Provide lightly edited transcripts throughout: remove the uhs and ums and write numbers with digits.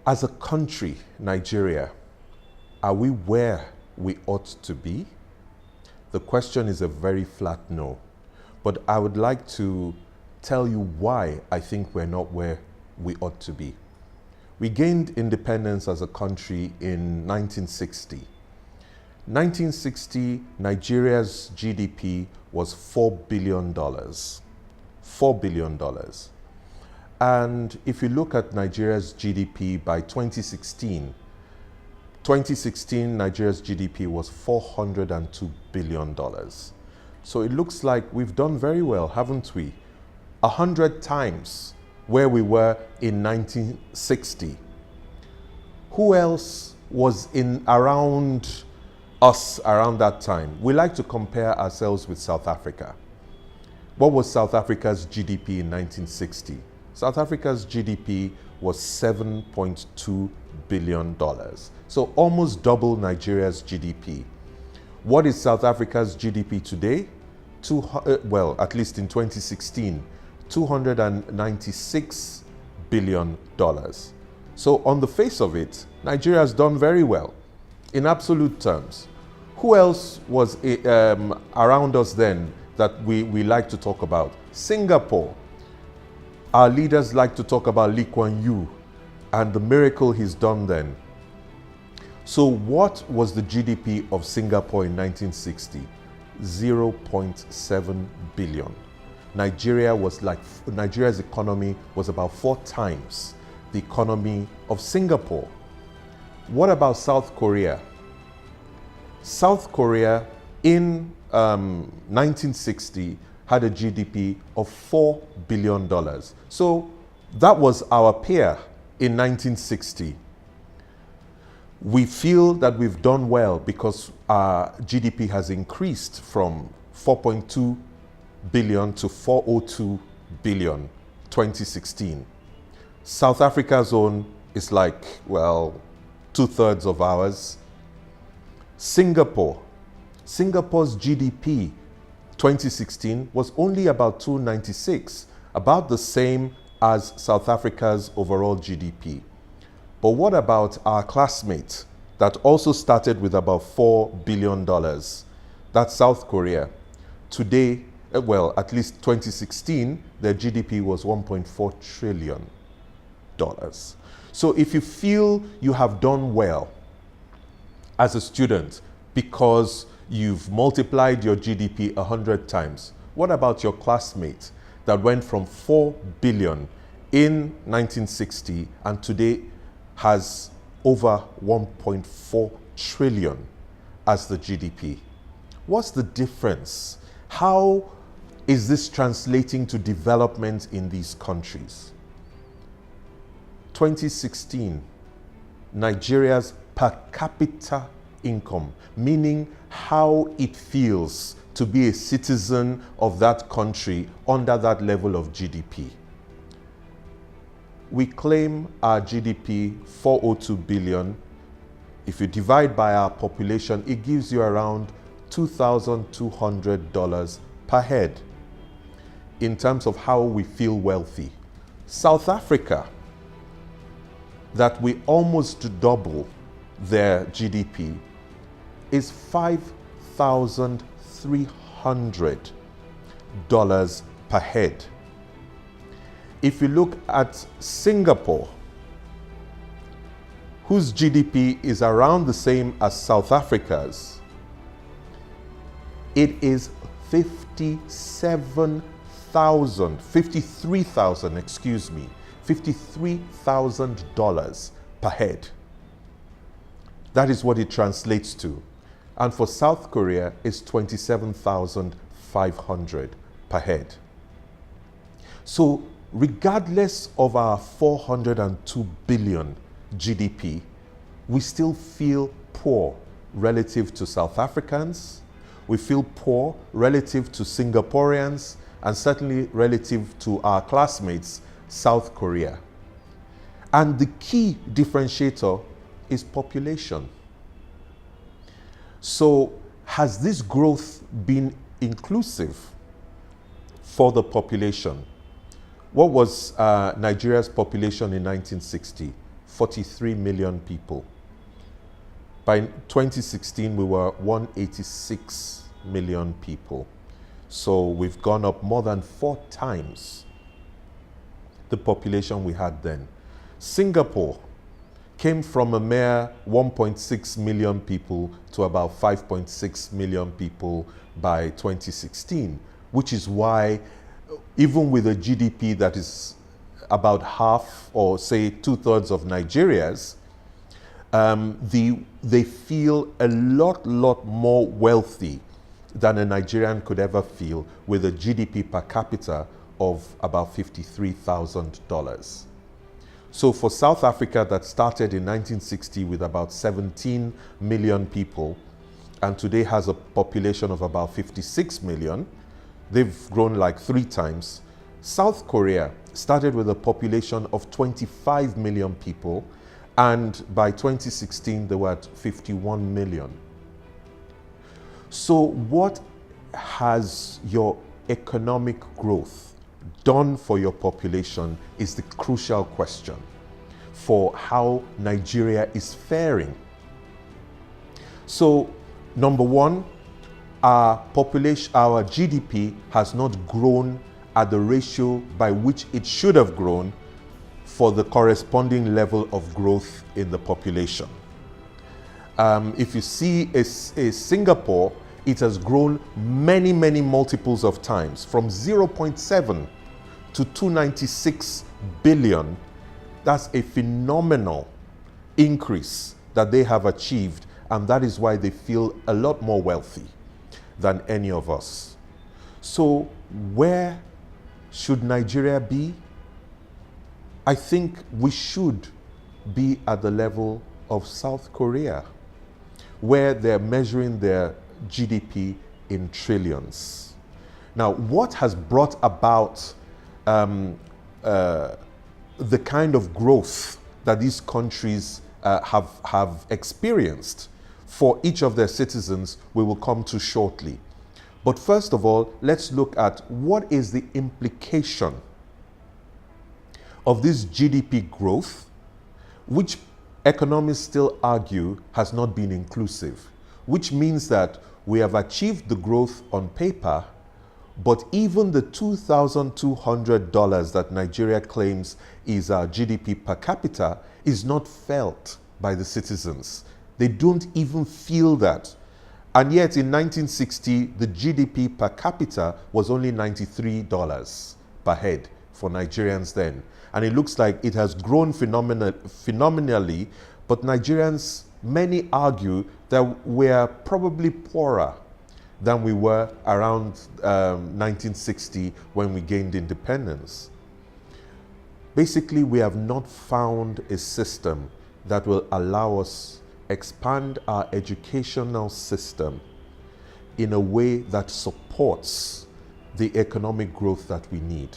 As a country, Nigeria, are we where we ought to be? The question is a very flat no. But I would like to tell you why I think we're not where we ought to be. We gained independence as a country in 1960. 1960, Nigeria's GDP was $4 billion. $4 billion. And if you look at Nigeria's GDP by 2016, Nigeria's GDP was $402 billion. So it looks like we've done very well, haven't we? 100 times where we were in 1960. Who else was in around us around that time? We like to compare ourselves with South Africa. What was South Africa's GDP in 1960? South Africa's GDP was $7.2 billion. So almost double Nigeria's GDP. What is South Africa's GDP today? Well, at least in 2016, $296 billion. So on the face of it, Nigeria has done very well in absolute terms. Who else was around us then that we like to talk about? Singapore. Our leaders like to talk about Lee Kuan Yew and the miracle he's done then. So what was the GDP of Singapore in 1960? 0.7 billion. Nigeria's economy was about 4 times the economy of Singapore. What about South Korea? South Korea in 1960 had a GDP of $4 billion. So that was our peer in 1960. We feel that we've done well because our GDP has increased from 4.2 billion to 402 billion 2016. South Africa's own is like, well, 2/3 of ours. Singapore's GDP 2016 was only about 296, about the same as South Africa's overall GDP. But what about our classmate that also started with about $4 billion? That's South Korea. Today, well, at least 2016, their GDP was $1.4 trillion. So if you feel you have done well as a student because you've multiplied your GDP 100 times, what about your classmate that went from 4 billion in 1960 and today has over 1.4 trillion as the GDP? What's the difference? How is this translating to development in these countries? 2016, Nigeria's per capita income, meaning how it feels to be a citizen of that country under that level of GDP. We claim our GDP 402 billion. If you divide by our population, it gives you around $2,200 per head in terms of how we feel wealthy. South Africa, that we almost double their GDP, is $5,300 per head. If you look at Singapore, whose GDP is around the same as South Africa's, it is $53,000 per head. That is what it translates to. And for South Korea, it's $27,500 per head. So regardless of our 402 billion GDP, we still feel poor relative to South Africans. We feel poor relative to Singaporeans, and certainly relative to our classmates, South Korea. And the key differentiator is population. So has this growth been inclusive for the population? What was Nigeria's population in 1960? 43 million people. By 2016, we were 186 million people. So we've gone up more than 4 times the population we had then. Singapore came from a mere 1.6 million people to about 5.6 million people by 2016, which is why even with a GDP that is about half or say 2/3 of Nigeria's, they feel a lot more wealthy than a Nigerian could ever feel with a GDP per capita of about $53,000. So for South Africa, that started in 1960 with about 17 million people and today has a population of about 56 million, they've grown like 3 times. South Korea started with a population of 25 million people, and by 2016 they were at 51 million. So what has your economic growth done for your population is the crucial question for how Nigeria is faring. So number one, our GDP has not grown at the ratio by which it should have grown for the corresponding level of growth in the population. If you see a Singapore, it has grown many multiples of times, from 0.7 to 296 billion. That's a phenomenal increase that they have achieved, and that is why they feel a lot more wealthy than any of us. So where should Nigeria be? I think we should be at the level of South Korea, where they're measuring their GDP in trillions. Now, what has brought about the kind of growth that these countries have experienced for each of their citizens, we will come to shortly. But first of all, let's look at what is the implication of this GDP growth, which economists still argue has not been inclusive, which means that we have achieved the growth on paper, but even the $2,200 that Nigeria claims is our GDP per capita is not felt by the citizens. They don't even feel that. And yet in 1960, the GDP per capita was only $93 per head for Nigerians then. And it looks like it has grown phenomenally, but Nigerians, many argue that we are probably poorer than we were around 1960 when we gained independence. Basically, we have not found a system that will allow us expand our educational system in a way that supports the economic growth that we need.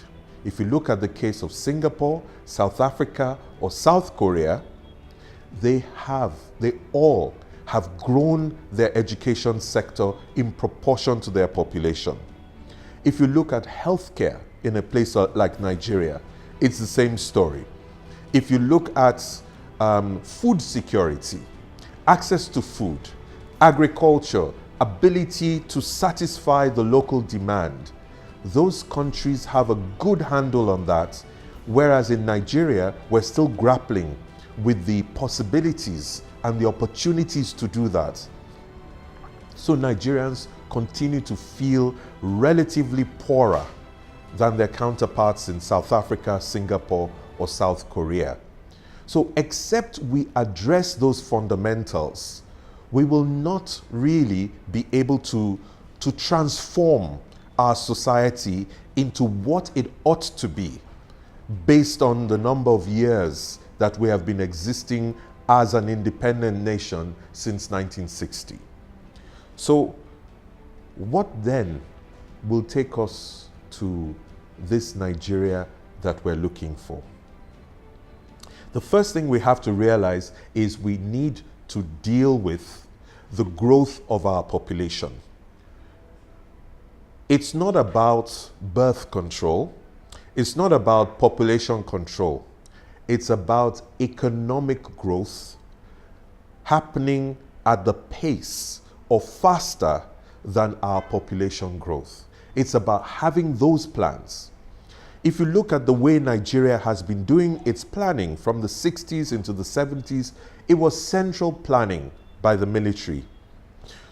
If you look at the case of Singapore, South Africa, or South Korea, they all have grown their education sector in proportion to their population. If you look at healthcare in a place like Nigeria, it's the same story. If you look at food security, access to food, agriculture, ability to satisfy the local demand, those countries have a good handle on that, whereas in Nigeria, we're still grappling with the possibilities and the opportunities to do that. So Nigerians continue to feel relatively poorer than their counterparts in South Africa, Singapore, or South Korea. So except we address those fundamentals, we will not really be able to transform our society into what it ought to be based on the number of years that we have been existing as an independent nation since 1960. So what then will take us to this Nigeria that we're looking for? The first thing we have to realize is we need to deal with the growth of our population. It's not about birth control. It's not about population control. It's about economic growth happening at the pace or faster than our population growth. It's about having those plans. If you look at the way Nigeria has been doing its planning from the 60s into the 70s, it was central planning by the military.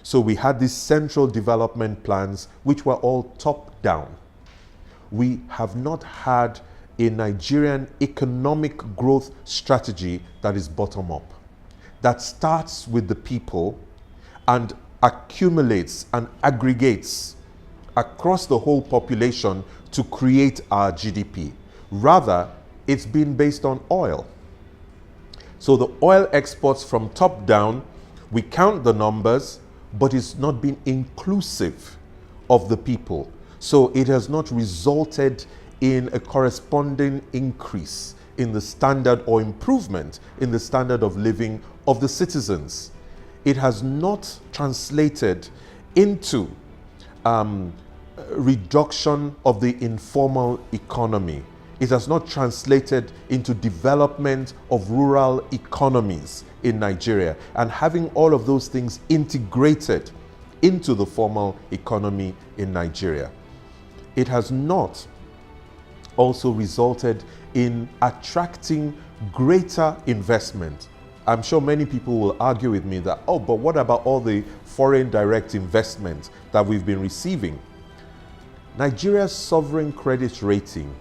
So we had these central development plans which were all top down. We have not had a Nigerian economic growth strategy that is bottom up, that starts with the people and accumulates and aggregates across the whole population to create our GDP. Rather, it's been based on oil. So the oil exports from top down, we count the numbers, but it's not been inclusive of the people. So it has not resulted in a corresponding increase in the standard or improvement in the standard of living of the citizens. It has not translated into reduction of the informal economy. It has not translated into development of rural economies in Nigeria and having all of those things integrated into the formal economy in Nigeria. It has not also resulted in attracting greater investment. I'm sure many people will argue with me that, oh, but what about all the foreign direct investment that we've been receiving? Nigeria's sovereign credit rating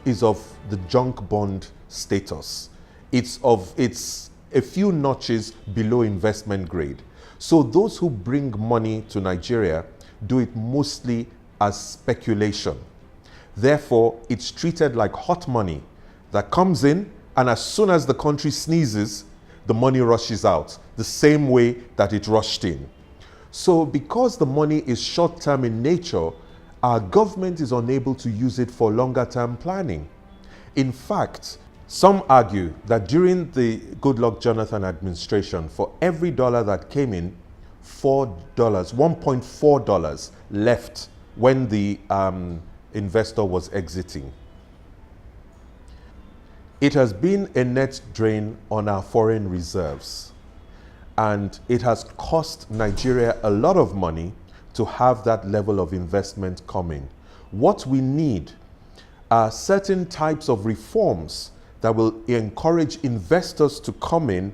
is of the junk bond status. It's a few notches below investment grade. So those who bring money to Nigeria do it mostly as speculation. Therefore, it's treated like hot money that comes in, and as soon as the country sneezes, the money rushes out, the same way that it rushed in. So because the money is short-term in nature, our government is unable to use it for longer-term planning. In fact, some argue that during the Goodluck Jonathan administration, for every dollar that came in, $1.4 left when the investor was exiting. It has been a net drain on our foreign reserves, and it has cost Nigeria a lot of money to have that level of investment coming. What we need are certain types of reforms that will encourage investors to come in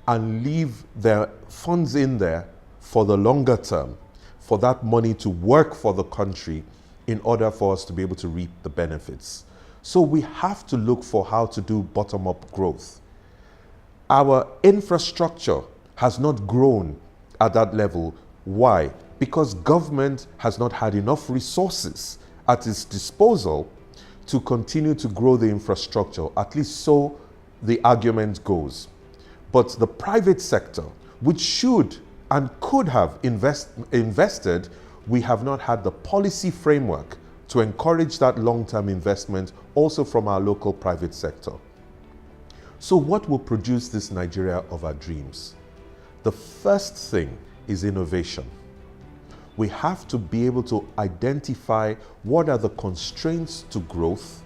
and leave their funds in there for the longer term, for that money to work for the country in order for us to be able to reap the benefits. So we have to look for how to do bottom-up growth. Our infrastructure has not grown at that level. Why? Because government has not had enough resources at its disposal to continue to grow the infrastructure, at least so the argument goes. But the private sector, which should and could have invested, we have not had the policy framework to encourage that long-term investment also from our local private sector. So what will produce this Nigeria of our dreams? The first thing is innovation. We have to be able to identify what are the constraints to growth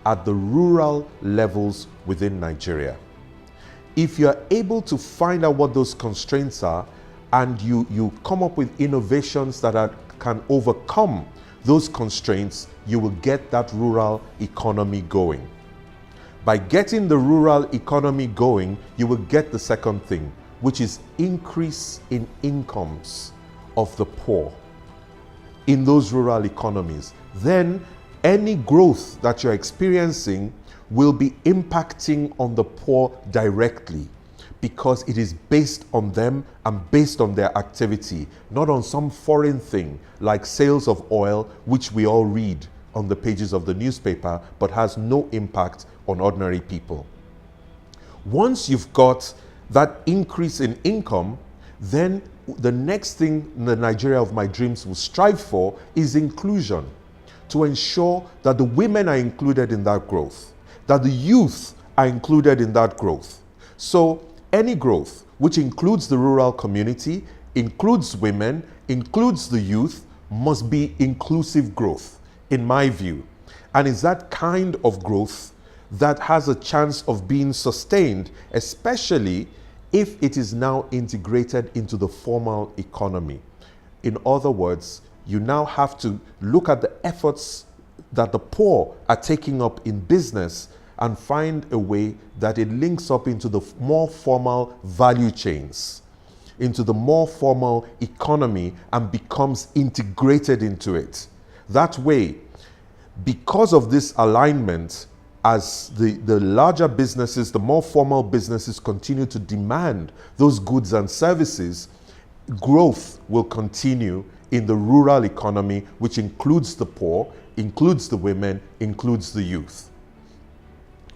at the rural levels within Nigeria. If you're able to find out what those constraints are and you come up with innovations that can overcome those constraints, you will get that rural economy going. By getting the rural economy going, you will get the second thing, which is increase in incomes of the poor in those rural economies. Then any growth that you're experiencing will be impacting on the poor directly, because it is based on them and based on their activity, not on some foreign thing like sales of oil, which we all read on the pages of the newspaper, but has no impact on ordinary people. Once you've got that increase in income, then the next thing the Nigeria of my dreams will strive for is inclusion, to ensure that the women are included in that growth, that the youth are included in that growth. So any growth which includes the rural community, includes women, includes the youth, must be inclusive growth, in my view. And it's that kind of growth that has a chance of being sustained, especially if it is now integrated into the formal economy. In other words, you now have to look at the efforts that the poor are taking up in business and find a way that it links up into the more formal value chains, into the more formal economy, and becomes integrated into it. That way, because of this alignment, as the larger businesses, the more formal businesses continue to demand those goods and services, growth will continue in the rural economy, which includes the poor, includes the women, includes the youth.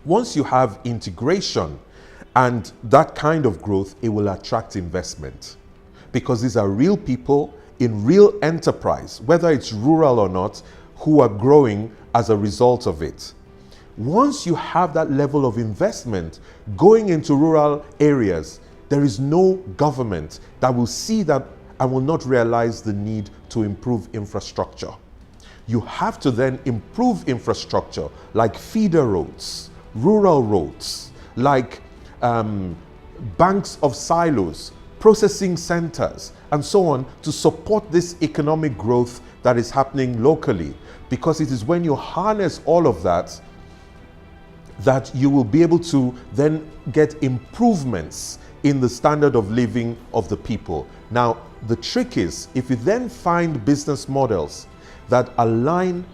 Once you have integration and that kind of growth, it will attract investment, because these are real people in real enterprise, whether it's rural or not, who are growing as a result of it. Once you have that level of investment going into rural areas, there is no government that will see that and will not realize the need to improve infrastructure. You have to then improve infrastructure like feeder roads, rural roads, like banks of silos, processing centers, and so on, to support this economic growth that is happening locally. Because it is when you harness all of that, that you will be able to then get improvements in the standard of living of the people. Now, the trick is, if you then find business models that align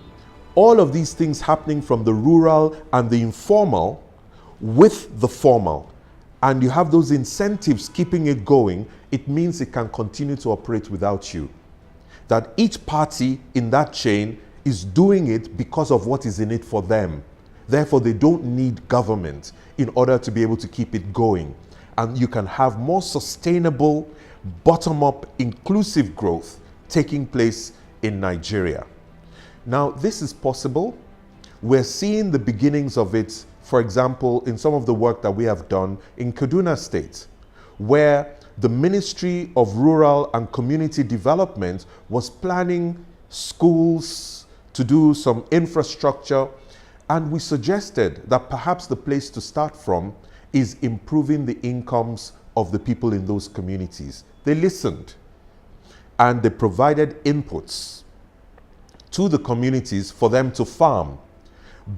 all of these things happening from the rural and the informal with the formal, and you have those incentives keeping it going, it means it can continue to operate without you. That each party in that chain is doing it because of what is in it for them. Therefore, they don't need government in order to be able to keep it going. And you can have more sustainable, bottom-up, inclusive growth taking place in Nigeria. Now, this is possible. We're seeing the beginnings of it, for example, in some of the work that we have done in Kaduna State, where the Ministry of Rural and Community Development was planning schools to do some infrastructure, and we suggested that perhaps the place to start from is improving the incomes of the people in those communities. They listened, and they provided inputs to the communities for them to farm.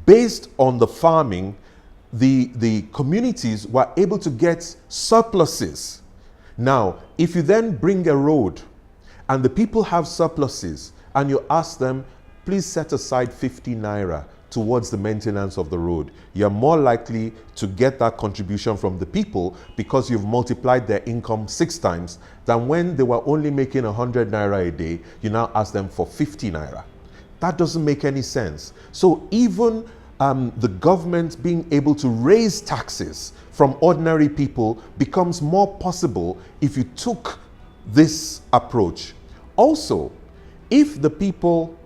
Based on the farming, the communities were able to get surpluses. Now, if you then bring a road and the people have surpluses and you ask them, please set aside 50 naira towards the maintenance of the road, you're more likely to get that contribution from the people, because you've multiplied their income 6 times than when they were only making 100 naira a day. You now ask them for 50 naira. That doesn't make any sense. So even the government being able to raise taxes from ordinary people becomes more possible if you took this approach. Also, if the people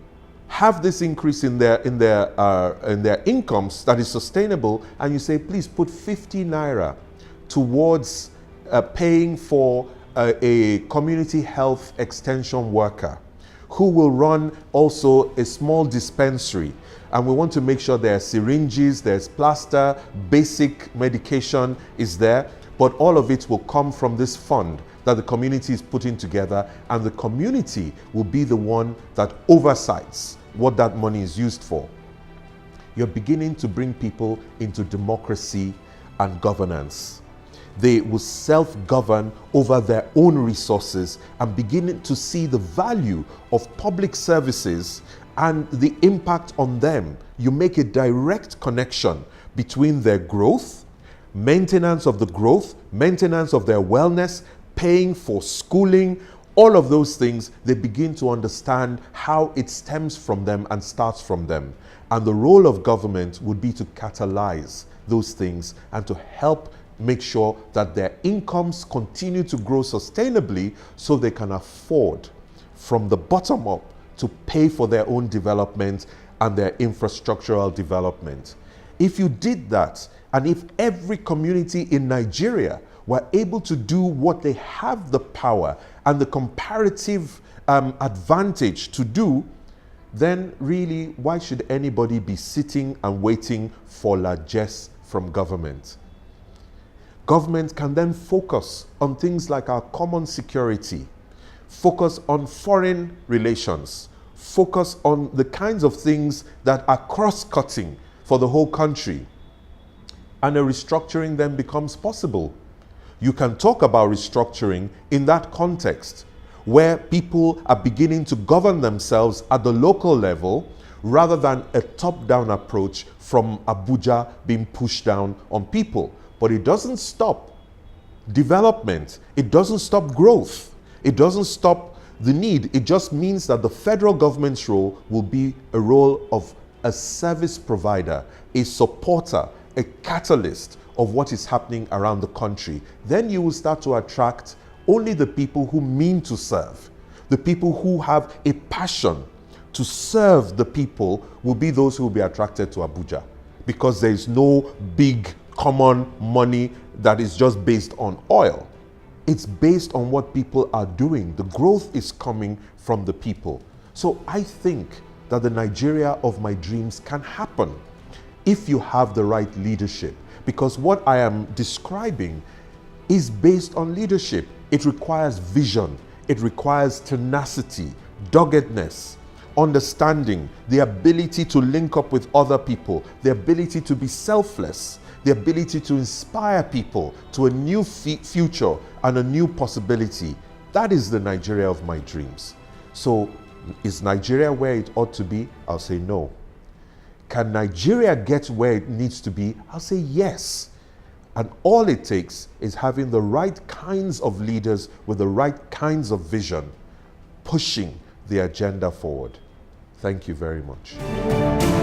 have this increase in their incomes that is sustainable, and you say, please put 50 naira towards paying for a community health extension worker who will run also a small dispensary, and we want to make sure there are syringes, there's plaster, basic medication is there, but all of it will come from this fund that the community is putting together, and the community will be the one that oversights what that money is used for. You're beginning to bring people into democracy and governance. They will self-govern over their own resources and begin to see the value of public services and the impact on them. You make a direct connection between their growth, maintenance of the growth, maintenance of their wellness, paying for schooling, all of those things. They begin to understand how it stems from them and starts from them. And the role of government would be to catalyze those things and to help make sure that their incomes continue to grow sustainably, so they can afford from the bottom up to pay for their own development and their infrastructural development. If you did that, and if every community in Nigeria were able to do what they have the power and the comparative advantage to do, then really, why should anybody be sitting and waiting for largesse from government? Government can then focus on things like our common security, focus on foreign relations, focus on the kinds of things that are cross-cutting for the whole country. And a restructuring then becomes possible. You can talk about restructuring in that context, where people are beginning to govern themselves at the local level rather than a top-down approach from Abuja being pushed down on people. But it doesn't stop development. It doesn't stop growth. It doesn't stop the need. It just means that the federal government's role will be a role of a service provider, a supporter, a catalyst of what is happening around the country. Then you will start to attract only the people who mean to serve. The people who have a passion to serve the people will be those who will be attracted to Abuja, because there is no big common money that is just based on oil. It's based on what people are doing. The growth is coming from the people. So I think that the Nigeria of my dreams can happen if you have the right leadership, because what I am describing is based on leadership. It requires vision, it requires tenacity, doggedness, understanding, the ability to link up with other people, the ability to be selfless, the ability to inspire people to a new future and a new possibility. That is the Nigeria of my dreams. So, is Nigeria where it ought to be? I'll say no. Can Nigeria get where it needs to be? I'll say yes. And all it takes is having the right kinds of leaders with the right kinds of vision, pushing the agenda forward. Thank you very much.